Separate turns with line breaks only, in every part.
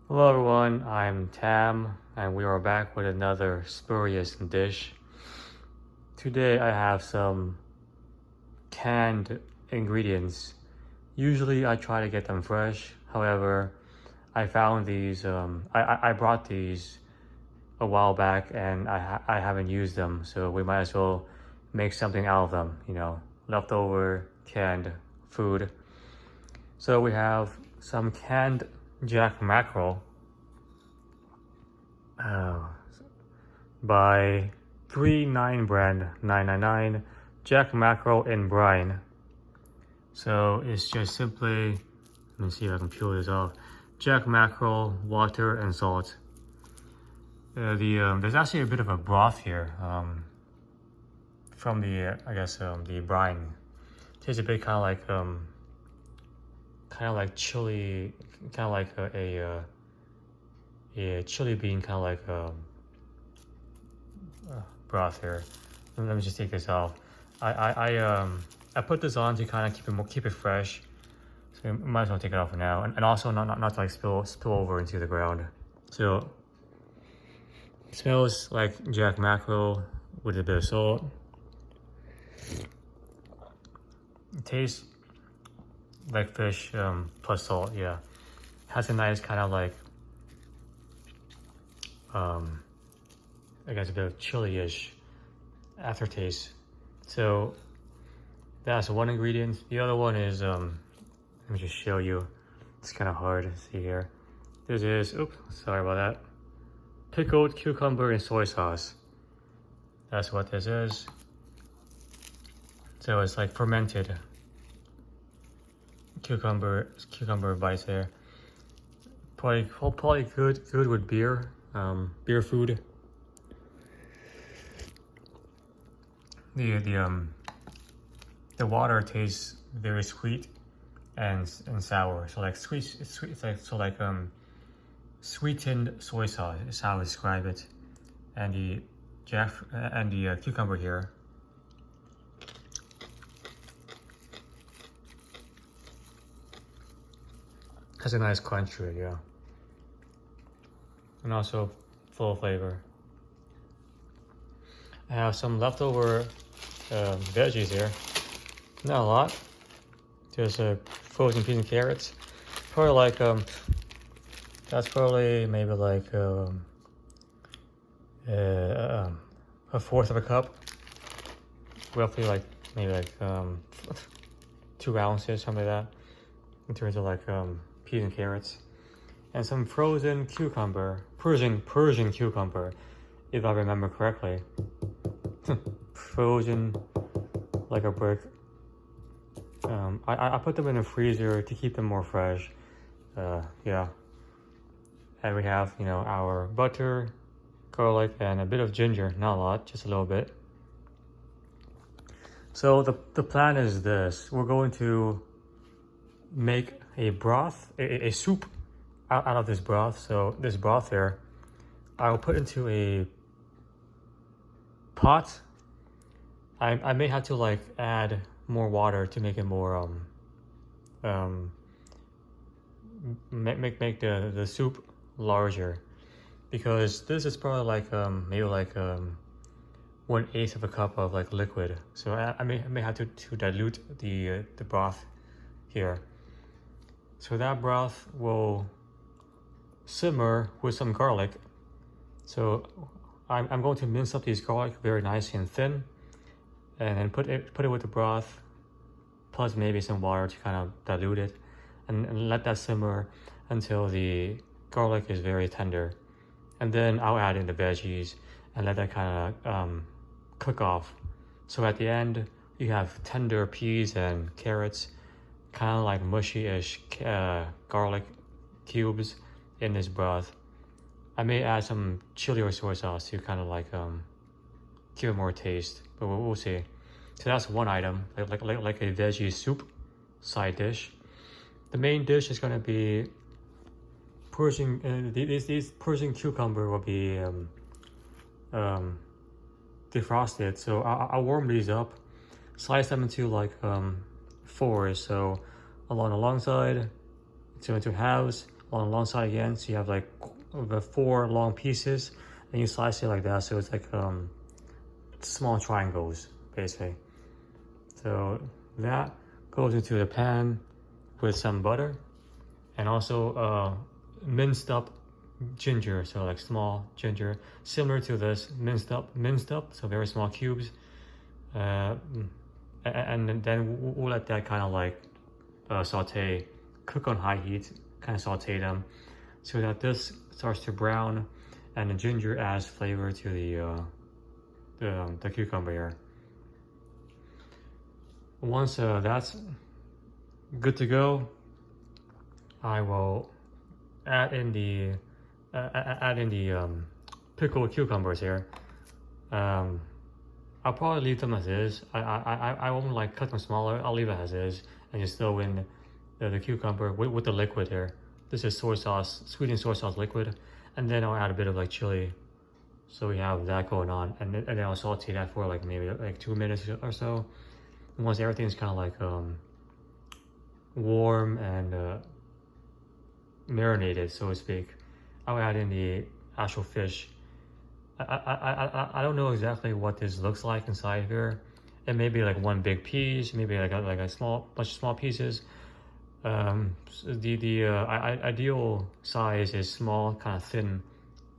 Hello everyone, I'm Tam and we are back with another spurious dish. Today I have some canned ingredients. Usually I try to get them fresh, however I found these, I brought these a while back and I haven't used them, so we might as well make something out of them, leftover canned food. So we have some canned Jack Mackerel by 39 brand 999 Jack Mackerel in Brine. So it's just simply, let me see if I can peel this off. Jack Mackerel, water, and salt. There's actually a bit of a broth here from the the brine. Tastes a bit kind of like chili, kind of like a chili bean, kind of like broth here. Let me just take this off. I put this on to kind of keep it fresh. So you might as well take it off for now, and also not to like spill over into the ground. So it smells like Jack Mackerel with a bit of salt. It tastes like fish plus salt. Yeah, has a nice kind of like I guess a bit of chili-ish aftertaste. So that's one ingredient. The other one is let me just show you. It's kind of hard to see here. This is, oops, sorry about that. Pickled cucumber and soy sauce. That's what this is. So it's like fermented cucumber bites there. Probably good with beer, beer food. The water tastes very sweet and sour. So like sweet. It's like sweetened soy sauce is how I describe it. And the cucumber here. Has a nice crunch to it, yeah. And also full of flavor. I have some leftover veggies here. Not a lot. Just frozen peas and carrots. Probably like that's probably maybe like a fourth of a cup. Roughly like maybe like 2 ounces, something like that. In terms of like peas and carrots. And some frozen cucumber, Persian cucumber, if I remember correctly. Frozen like a brick. I put them in the freezer to keep them more fresh. Yeah. And we have, our butter, garlic, and a bit of ginger. Not a lot, just a little bit. So the plan is this. We're going to make a broth, a soup out of this broth. So this broth here, I'll put into a pot. I may have to like add more water to make it more make the soup larger, because this is probably like maybe like 1/8 of a cup of like liquid. So I may have to dilute the broth here. So that broth will simmer with some garlic. So I'm going to mince up these garlic very nicely and thin, and then put it with the broth, plus maybe some water to kind of dilute it, and let that simmer until the garlic is very tender. And then I'll add in the veggies and let that kind of cook off. So at the end, you have tender peas and carrots, kind of like mushy-ish garlic cubes in this broth. I may add some chili or soy sauce to kind of like give it more taste, but we'll see. So that's one item, like a veggie soup side dish. The main dish is going to be these Persian cucumber will be defrosted. So I'll warm these up, slice them into like fours. So along the long side, into halves, on the long side again. So you have like the 4 long pieces, and you slice it like that. So it's like small triangles basically. So that goes into the pan with some butter, and also minced up ginger, so like small ginger, similar to this, minced up, so very small cubes. And then we'll let that kind of like saute, cook on high heat, kind of saute them, so that this starts to brown, and the ginger adds flavor to the cucumber here. Once that's good to go, I will add in the pickled cucumbers here. I'll probably leave them as is. I won't like cut them smaller. I'll leave it as is and just throw in the cucumber with the liquid here. This is soy sauce, sweetened soy sauce liquid, and then I'll add a bit of like chili, so we have that going on, and then I'll saute that for like maybe like 2 minutes or so. And once everything's kind of like warm and marinated, so to speak, I'll add in the actual fish. I don't know exactly what this looks like inside here. It may be like one big piece, maybe like a small bunch of small pieces. The ideal size is small, kind of thin,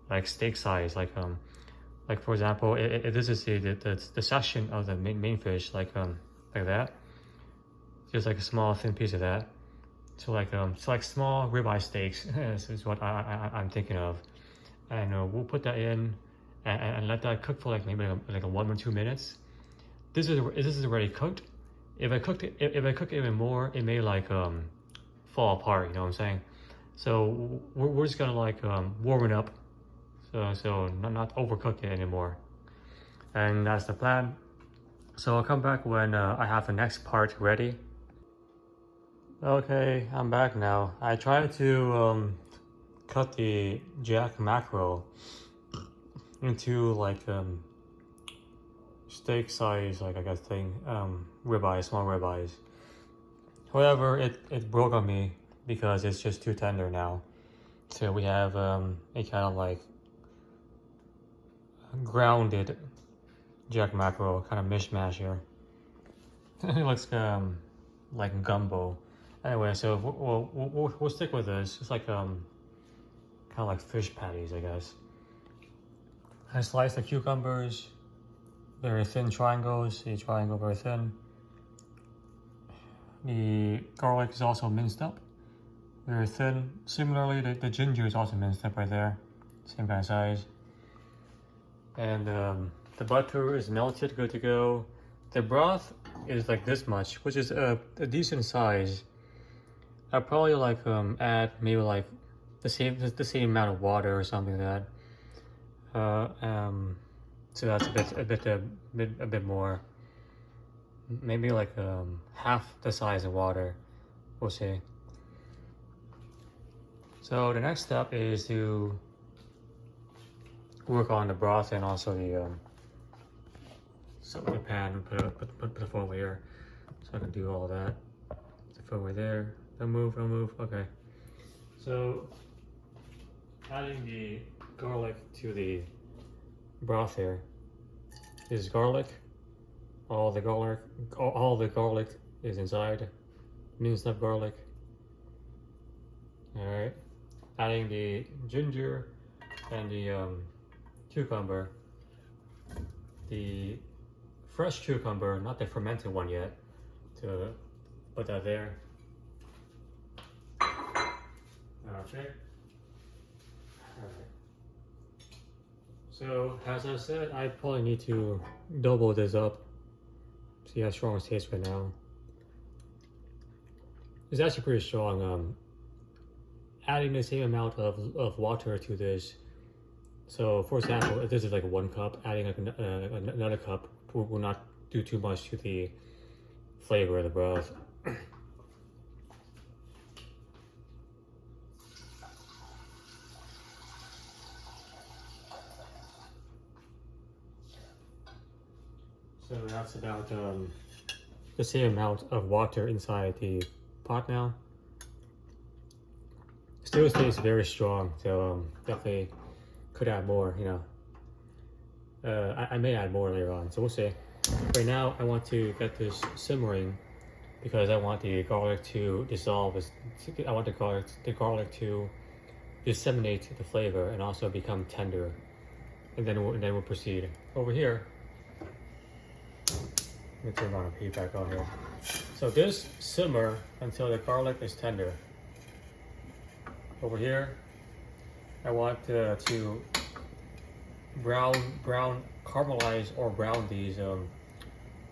like steak size. Like for example, this is the section of the main fish, like that. Just like a small thin piece of that. So like small ribeye steaks is what I'm thinking of, and we'll put that in. And let that cook for like maybe like a 1 or 2 minutes. This is already cooked. If I cook it even more, it may like fall apart. You know what I'm saying? So we're just gonna like warm it up, so not overcook it anymore. And that's the plan. So I'll come back when I have the next part ready. Okay, I'm back now. I tried to cut the Jack Mackerel into like steak size, like I guess thing, ribeyes, small ribeyes. However, it broke on me because it's just too tender now. So we have a kind of like grounded Jack Mackerel, kind of mishmash here. It looks like gumbo. Anyway, so we'll stick with this. It's like kind of like fish patties, I guess. I sliced the cucumbers, very thin triangles, a triangle very thin. The garlic is also minced up, very thin. Similarly, the ginger is also minced up right there, same kind of size. And the butter is melted, good to go. The broth is like this much, which is a decent size. I'll probably like add maybe like the same amount of water or something like that. So that's a bit more, maybe like half the size of water. We'll see. So the next step is to work on the broth and also the pan. Put the forward here, so I can do all that. The forward there. Don't move. Okay. So adding the garlic to the broth here. This is garlic. All the garlic is inside. Minced up garlic. All right. Adding the ginger and the cucumber. The fresh cucumber, not the fermented one yet. To put that there. Okay. Alright. So, as I said, I probably need to double this up. See how strong it tastes right now. It's actually pretty strong. Adding the same amount of water to this. So, for example, if this is like 1 cup, adding like another cup will not do too much to the flavor of the broth. So that's about the same amount of water inside the pot now. still tastes very strong, so definitely could add more, you know. I may add more later on, so we'll see. Right now, I want to get this simmering because I want the garlic to dissolve. I want the garlic to disseminate the flavor and also become tender, and then we'll proceed. Over here, let me turn my heat back on here. So this simmer until the garlic is tender. Over here, I want to caramelize or brown these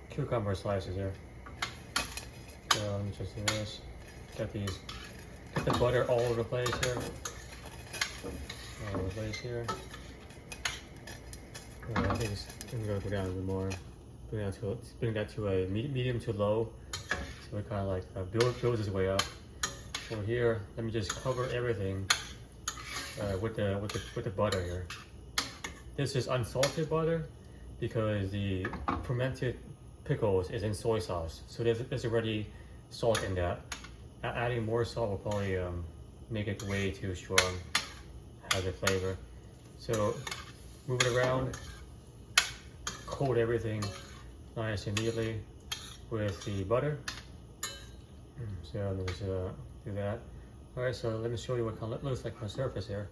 cucumber slices here. So let me just do this. Get the butter all over the place here. All over the place here. Yeah, I think I'm gonna go down a bit more. Bring that to a medium to low. So it kind of like builds its way up. Over here, let me just cover everything with the butter here. This is unsalted butter because the fermented pickles is in soy sauce, so there's already salt in that. Adding more salt will probably make it way too strong, has a flavor. So move it around, coat everything nice and neatly with the butter. So let me just do that. All right, so let me show you what kind of looks like on the surface here.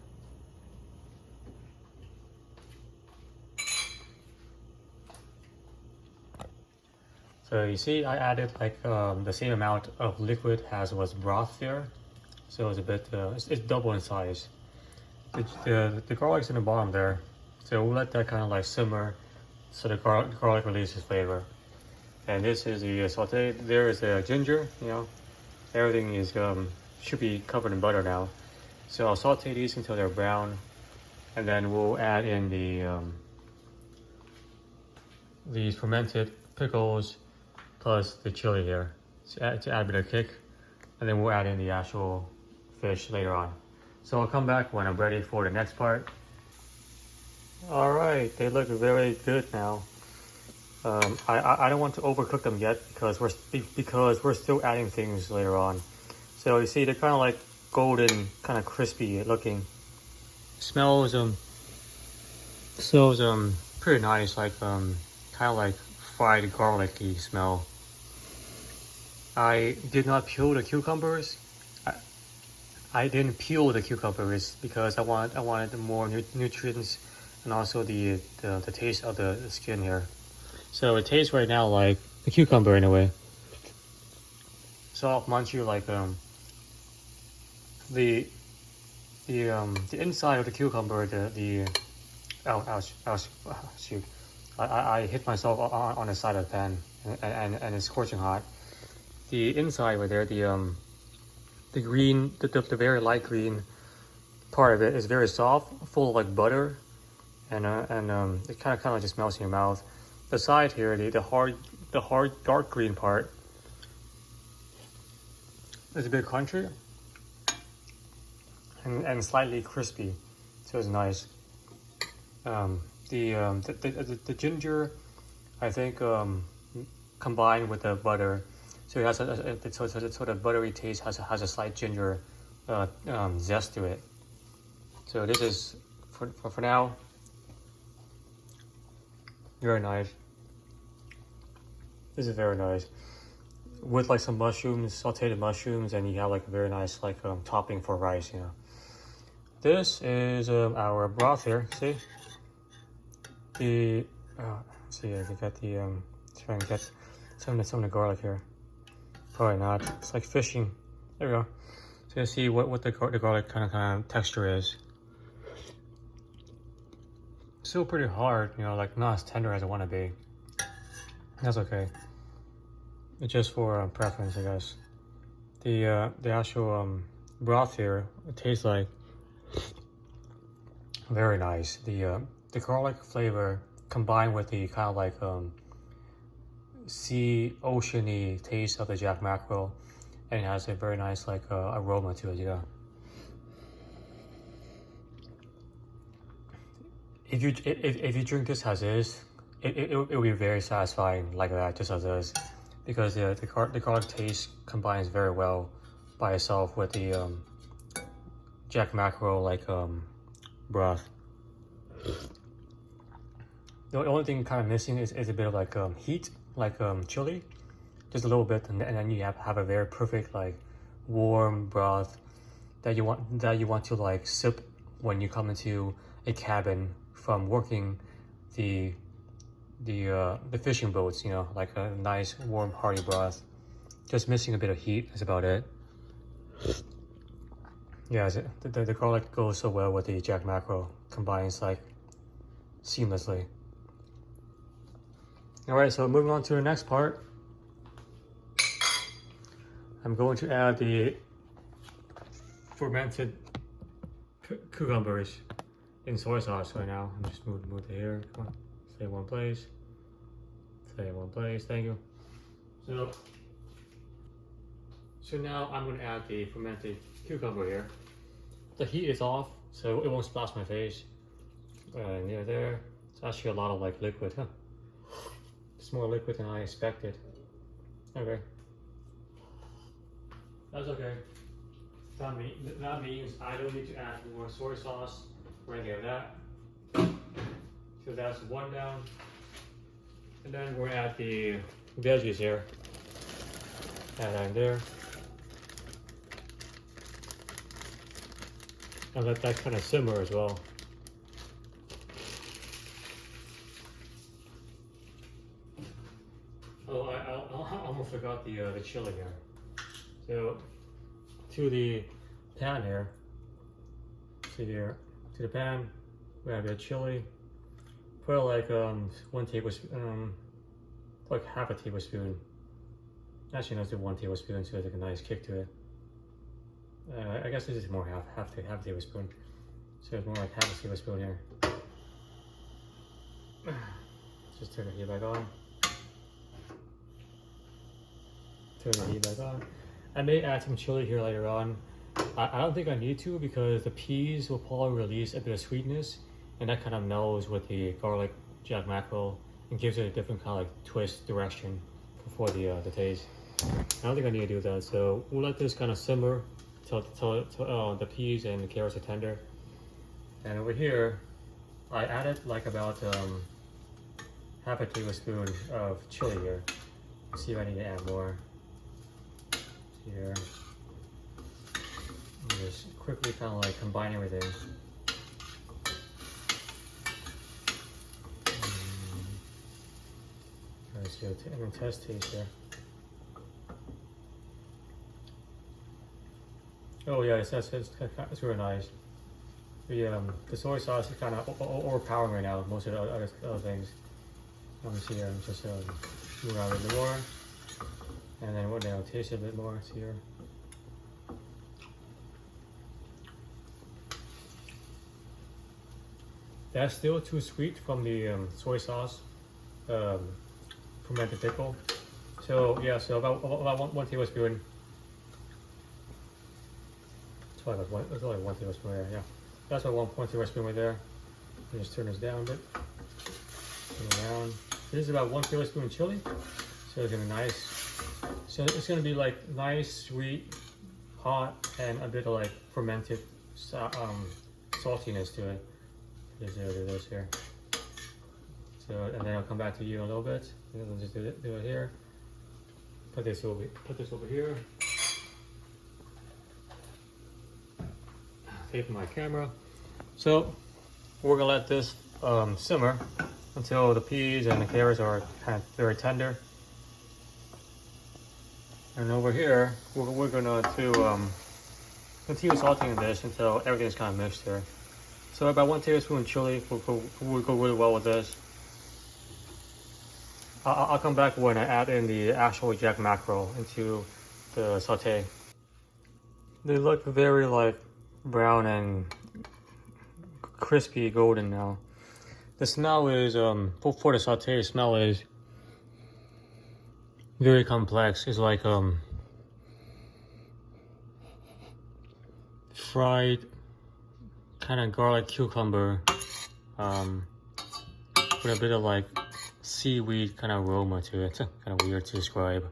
So you see, I added like the same amount of liquid as was broth there. So it's a bit, it's double in size. The garlic's in the bottom there. So we'll let that kind of like simmer so the garlic releases flavor. And this is the saute. There is a ginger, you know. Everything is should be covered in butter now. So I'll saute these until they're brown. And then we'll add in these fermented pickles plus the chili here to add a bit of kick, and then we'll add in the actual fish later on. So I'll come back when I'm ready for the next part. All right, they look very good now. I don't want to overcook them yet because we're still adding things later on. So you see, they're kind of like golden, kind of crispy looking. Smells pretty nice, like kind of like fried garlicky smell. I did not peel the cucumbers. I didn't peel the cucumbers because I wanted more nutrients and also the taste of the skin here. So it tastes right now like the cucumber in a way. So I'll munch you like the inside of the cucumber, ouch, shoot. I hit myself on the side of the pan and it's scorching hot. The inside right there, the green, the very light green part of it is very soft, full of like butter, and it kind of just melts in your mouth. The side here, the hard dark green part is a bit crunchy and slightly crispy, so it's nice. The ginger, I think, combined with the butter, so it has a sort of buttery taste, has a slight ginger zest to it. So this is for now very nice. This is very nice with like some mushrooms, sauteed mushrooms, and you have like a very nice like topping for rice. You know, this is our broth here. See. See, I got the try and get some of the garlic here. Probably not. It's like fishing. There we go. So you see what the garlic kind of texture is. Still pretty hard, you know, like not as tender as I want to be. That's okay. It's just for preference, I guess. The actual broth here, it tastes like very nice. The garlic flavor combined with the kind of like sea oceany taste of the Jack Mackerel, and it has a very nice like aroma to it, you know. If you drink this as is, it will be very satisfying like that, just as is, because the garlic taste combines very well by itself with Jack Mackerel like broth. The only thing kind of missing is a bit of like heat, like chili, just a little bit, and then you have a very perfect like warm broth that you want to like sip when you come into a cabin from working the fishing boats, you know, like a nice warm hearty broth. Just missing a bit of heat is about it. Yeah, the garlic goes so well with the Jack Mackerel, combines like seamlessly. All right, so moving on to the next part. I'm going to add the fermented cucumbers in soy sauce right now. I'm just move it here. Come on, stay in one place. Stay in one place. Thank you. So now I'm going to add the fermented cucumber here. The heat is off, so it won't splash my face. Near there, it's actually a lot of like liquid, huh? It's more liquid than I expected. Okay. That's okay. That means I don't need to add more soy sauce or anything like that. So that's one down. And then we're at the veggies here. Add that in there. And let that kind of simmer as well. Oh, I almost forgot the chili here. So to the pan here, to the pan, we have the chili. Put like 1 tablespoon, like half a tablespoon. Actually, let's do 1 tablespoon so there's like a nice kick to it. I guess this is more half a tablespoon. So it's more like half a tablespoon here. Just turn the heat back on. Turn the heat back on. I may add some chili here later on. I don't think I need to because the peas will probably release a bit of sweetness, and that kind of mellows with the garlic Jack Mackerel and gives it a different kind of like twist direction for the taste. I don't think I need to do that, so we'll let this kind of simmer till the peas and the carrots are tender. And over here, I added like about half a tablespoon of chili here. Let's see if I need to add more. Here. And just quickly kind of like combine everything. Let's see, I'm gonna test taste here. Oh yeah, it's really nice. The soy sauce is kind of overpowering right now. Most of the other things. Let me see here. I'm just move around a bit more. And then what now? Taste it a bit more. It's here. That's still too sweet from the soy sauce, fermented pickle. So yeah, so about one tablespoon. It's probably like one tablespoon there. Yeah, that's about 1 tablespoon right there. Just turn this down a bit. Turn it down. This is about 1 tablespoon chili. So it's gonna be nice. So it's gonna be like nice, sweet, hot, and a bit of like fermented saltiness to it. Just do this here. So and then I'll come back to you in a little bit. And then just do it here. Put this over here. Tape my camera. So we're gonna let this simmer until the peas and the carrots are kind of very tender. And over here, we're gonna continue sauteing this until everything's kind of mixed here. So about 1 tablespoon chili will go really well with this. I'll come back when I add in the actual Jack Mackerel into the saute. They look very like brown and crispy golden now. The smell is for the saute smell is very complex. It's like fried kind of garlic cucumber with a bit of like seaweed kind of aroma to it. It's kind of weird to describe.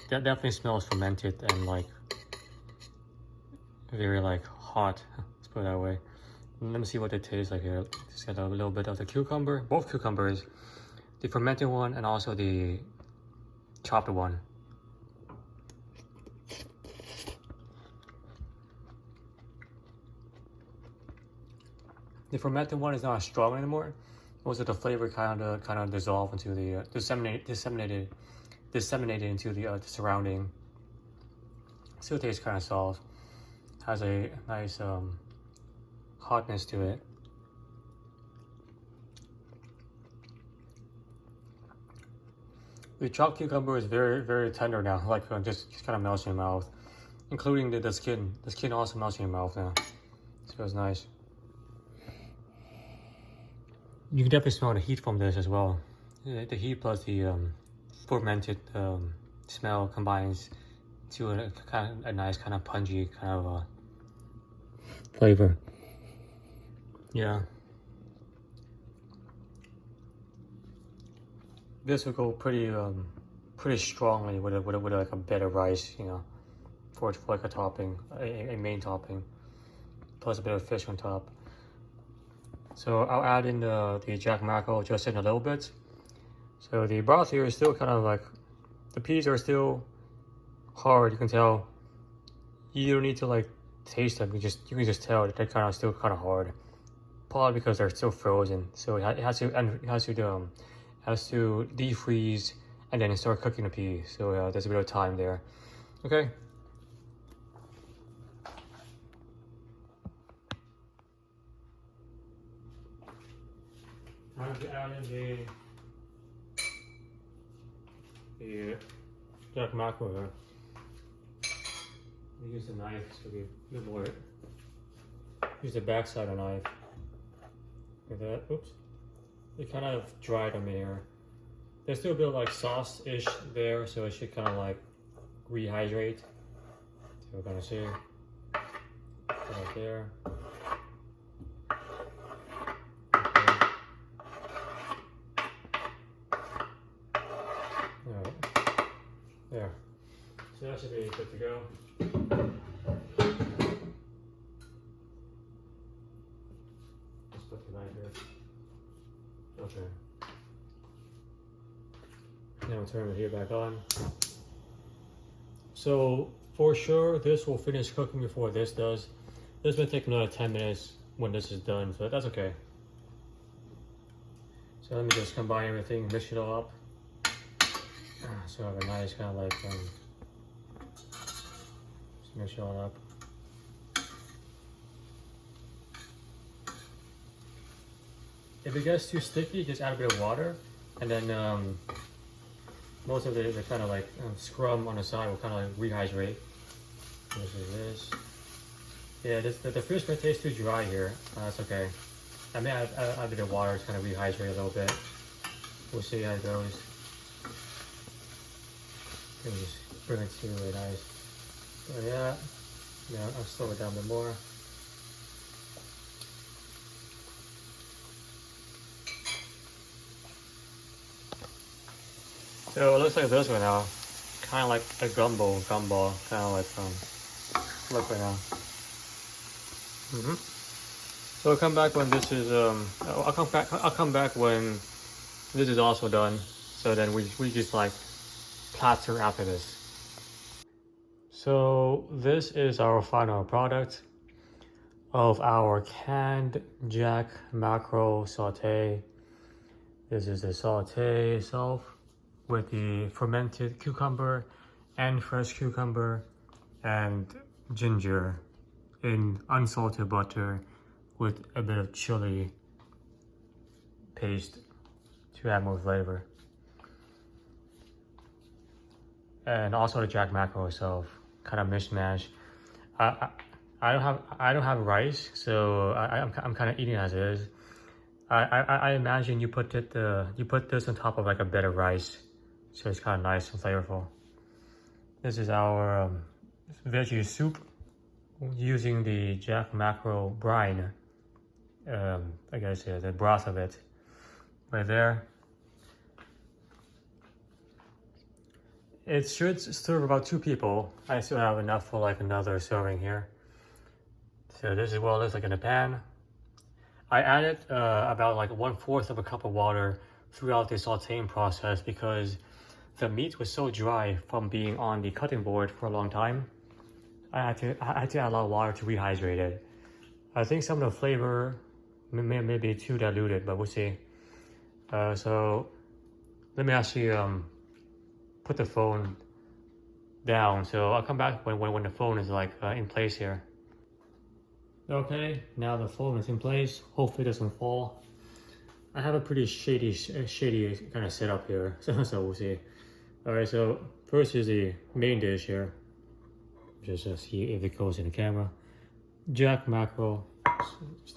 That definitely smells fermented and like very like hot. Let's put it that way. Let me see what they taste like here. Just got a little bit of the cucumber, both cucumbers, the fermented one and also the chopped one. The fermented one is not as strong anymore. Also, the flavor kind of dissolved into the disseminated into the surrounding. Still tastes kind of soft. Has a nice hotness to it. The chopped cucumber is very tender now. Like just kind of melts in your mouth, including the skin. The skin also melts in your mouth now. So it's nice. You can definitely smell the heat from this as well. The heat plus the fermented smell combines to a nice kind of pungy kind of flavor. Yeah. This will go pretty strongly with like a bed of rice, you know, for like a topping, a main topping, plus a bit of fish on top. So I'll add in the Jack Mackerel just in a little bit. So the broth here is still kind of like, the peas are still hard, you can tell. You don't need to like taste them, you can just tell that they're still kind of hard. Probably because they're still frozen. So it has to defreeze and then start cooking the peas. So there's a bit of time there. Okay. I'm going to add in the Jack Mackerel here. I use the knife to be a bit more. Use the backside of the knife. Like that. Oops. It kind of dried on me here. There's still a bit of like sauce-ish there, so it should kind of like rehydrate. So we're gonna see. Right there. Alright. There. So that should be good to go. Just put the knife here. Okay. Now I'll turn the heat back on. So for sure this will finish cooking before this does. This may take another 10 minutes when this is done, so that's okay. So let me just combine everything, mix it all up. So I have a nice kind of like, just mix it all up. If it gets too sticky, just add a bit of water, and then most of the kind of like scrum on the side will kind of like rehydrate. This is this. Yeah, the fish may taste too dry here. That's okay. I may add a bit of water to kind of rehydrate a little bit. We'll see how it goes. Let me just bring it to really nice. So yeah, I'll slow it down a bit more. So it looks like this right now, kind of like a gumball, kind of like look right now. So I'll come back when this is I'll come back when this is also done. So then we just like platter after this. So this is our final product of our canned Jack Mackerel saute. This is the saute itself, with the fermented cucumber and fresh cucumber and ginger in unsalted butter with a bit of chili paste to add more flavor. And also the Jack Mackerel itself, kind of mishmash. I don't have rice, so I'm kind of eating as is. I imagine you put this on top of like a bed of rice. So it's kind of nice and flavorful. This is our veggie soup using the Jack Mackerel brine. I guess the broth of it right there. It should serve about 2 people. I still have enough for like another serving here. So this is what it looks like in the pan. I added about like 1/4 of a cup of water throughout the sauteing process because the meat was so dry from being on the cutting board for a long time. I had to add a lot of water to rehydrate it. I think some of the flavor may be too diluted, but we'll see. So let me actually put the phone down. So I'll come back when the phone is like in place here. Okay, now the phone is in place. Hopefully it doesn't fall. I have a pretty shady kind of setup here, so we'll see. All right, so first is the main dish here. Just see if it goes in the camera. Jack Mackerel,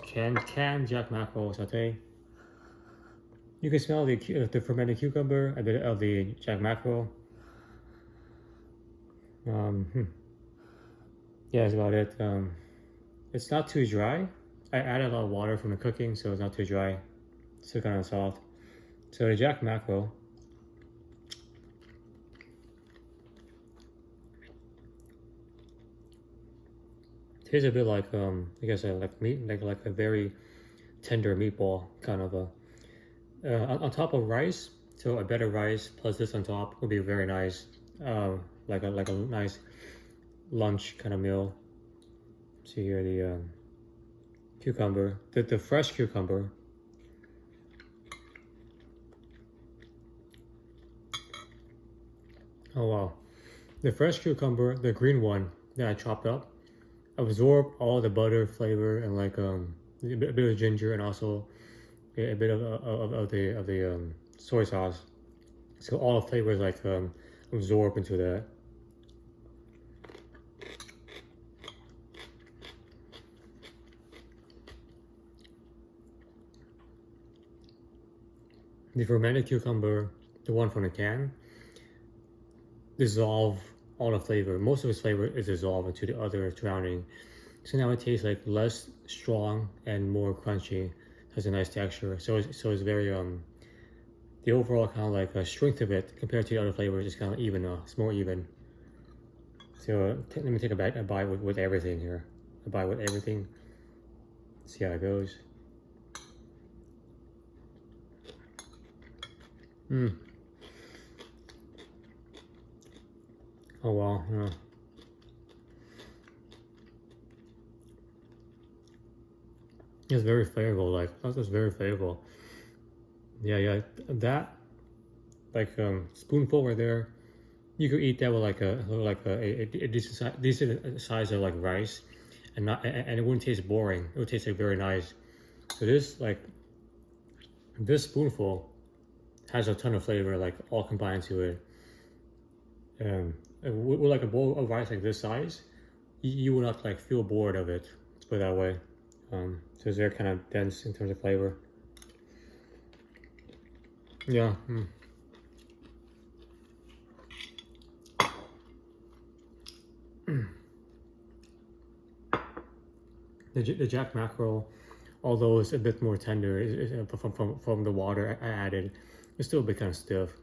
canned Jack Mackerel saute. You can smell the fermented cucumber, a bit of the Jack Mackerel. Yeah, that's about it. It's not too dry. I added a lot of water from the cooking, so it's not too dry. It's still kind of soft. So the Jack Mackerel. Tastes a bit like I guess like meat, like a very tender meatball kind of a. On top of rice, so a better rice plus this on top would be very nice. Like a nice lunch kind of meal. See here the cucumber, the fresh cucumber. Oh wow, the fresh cucumber, the green one that I chopped up, absorb all the butter flavor and like a bit of ginger and also a bit of the soy sauce. So all the flavors like absorb into that. The fermented cucumber, the one from the can, dissolve all the flavor. Most of its flavor is dissolved into the other surrounding. So now it tastes like less strong and more crunchy. Has a nice texture. So it's very the overall kind of like strength of it compared to the other flavors is kind of even. It's more even. So let me take a bite with everything here. A bite with everything. See how it goes. Oh wow, yeah. It's very flavorful, like that's just very flavorful. Yeah, that like spoonful right there. You could eat that with like a decent size of like rice, and it wouldn't taste boring. It would taste like very nice. So this spoonful has a ton of flavor, like all combined to it. With like a bowl of rice like this size, you will not like feel bored of it. Let's put it that way. So it's very kind of dense in terms of flavor. Yeah. The Jack Mackerel, although it's a bit more tender from the water I added, it's still a bit kind of stiff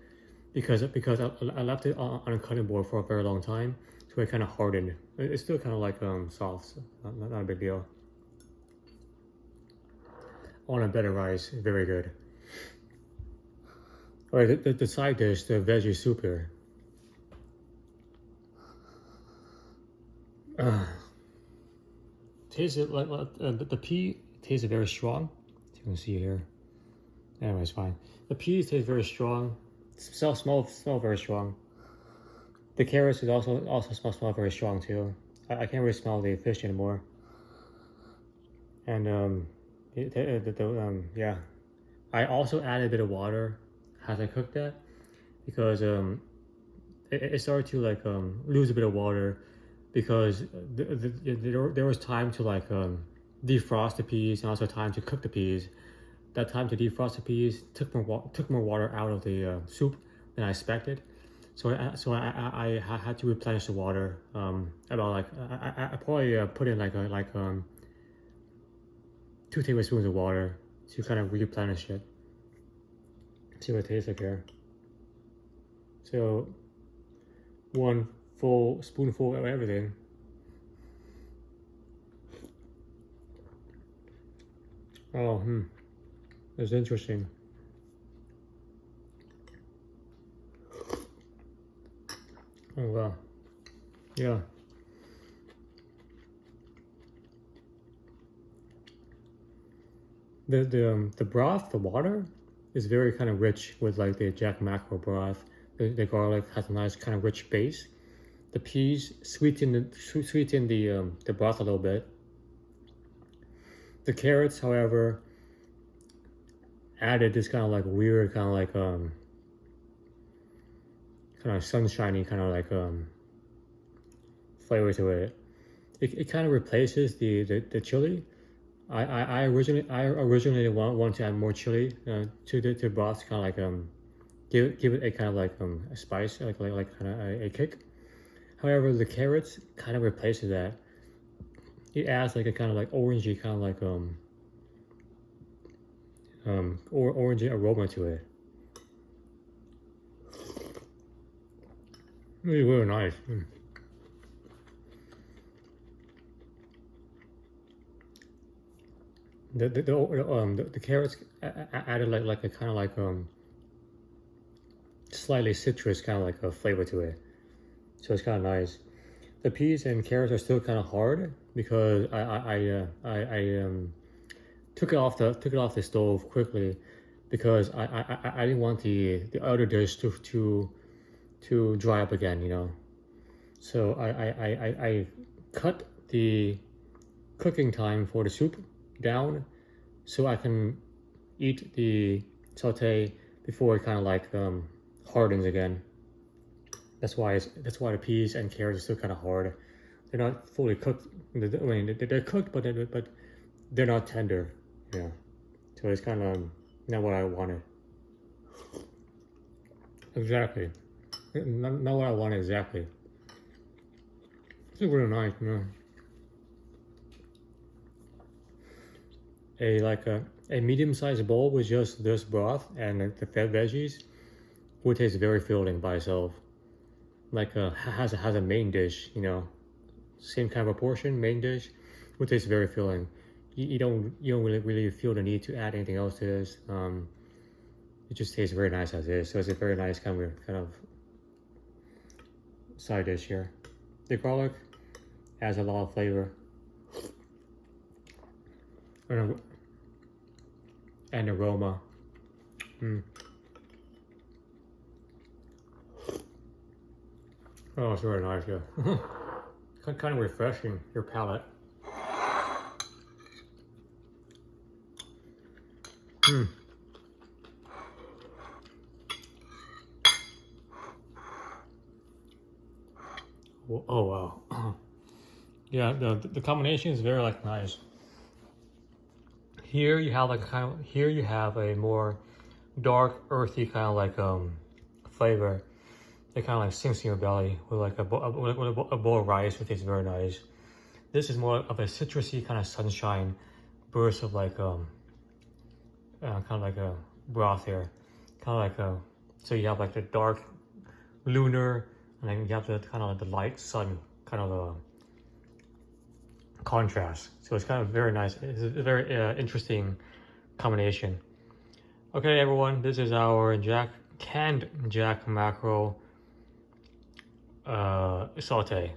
because I left it on a cutting board for a very long time, so it kind of hardened. It's still kind of like soft, so not a big deal. On a better rice, very good. All right, the side dish, the veggie soup here. Tasted like the pea tasted very strong. As you can see here. Anyway, it's fine. The peas taste very strong. Smell very strong. The carrots is also smell very strong too. I can't really smell the fish anymore. And yeah, I also added a bit of water as I cooked that because it started to like lose a bit of water because there was time to like defrost the peas and also time to cook the peas. That time to defrost the peas took more water out of the soup than I expected. So I had to replenish the water. About like I probably put in like 2 tablespoons of water to kind of replenish it. See what it tastes like here. So 1 full spoonful of everything. Oh, that's interesting. Oh wow, yeah. The broth, the water, is very kind of rich with like the Jack Mackerel broth. The garlic has a nice kind of rich base. The peas sweeten the broth a little bit. The carrots, however, added this kind of like weird kind of sunshiny kind of like flavor to it. It kind of replaces the chili. I originally want to add more chili to the broth, kind of like give it a kind of like a spice, like kind of a kick. However, the carrots kind of replaces that. It adds like a kind of like orangey kind of like or orangey aroma to it. Really, really nice. The carrots added like a kind of like slightly citrus kind of like a flavor to it, so it's kind of nice. The peas and carrots are still kind of hard because I took it off the stove quickly because I didn't want the other dish to dry up again, you know. So I cut the cooking time for the soup down so I can eat the saute before it kind of like hardens again. That's why the peas and carrots are still kind of hard. They're not fully cooked. I mean, they're cooked, but they're not tender. Yeah, so it's kind of not what I wanted. Exactly, not what I wanted exactly. It's really nice, you know. A medium-sized bowl with just this broth and the fed veggies would taste very filling by itself. Like has a main dish, you know, same kind of proportion main dish would taste very filling. You don't really feel the need to add anything else to this. It just tastes very nice as is. So it's a very nice kind of side dish here. The garlic adds a lot of flavor. And aroma. Oh, it's very nice, yeah. Kind of refreshing your palate. Oh wow. Yeah, the combination is very like nice. Here you have like here you have a more dark, earthy kind of like flavor. It kind of like sinks in your belly with like a bowl of rice, which is very nice. This is more of a citrusy kind of sunshine burst of like kind of like a broth here, kind of like a, so you have like the dark lunar, and then you have the kind of like the light sun kind of a contrast. So it's kind of very nice. It's a very interesting combination. Okay, everyone, this is our canned Jack Mackerel saute.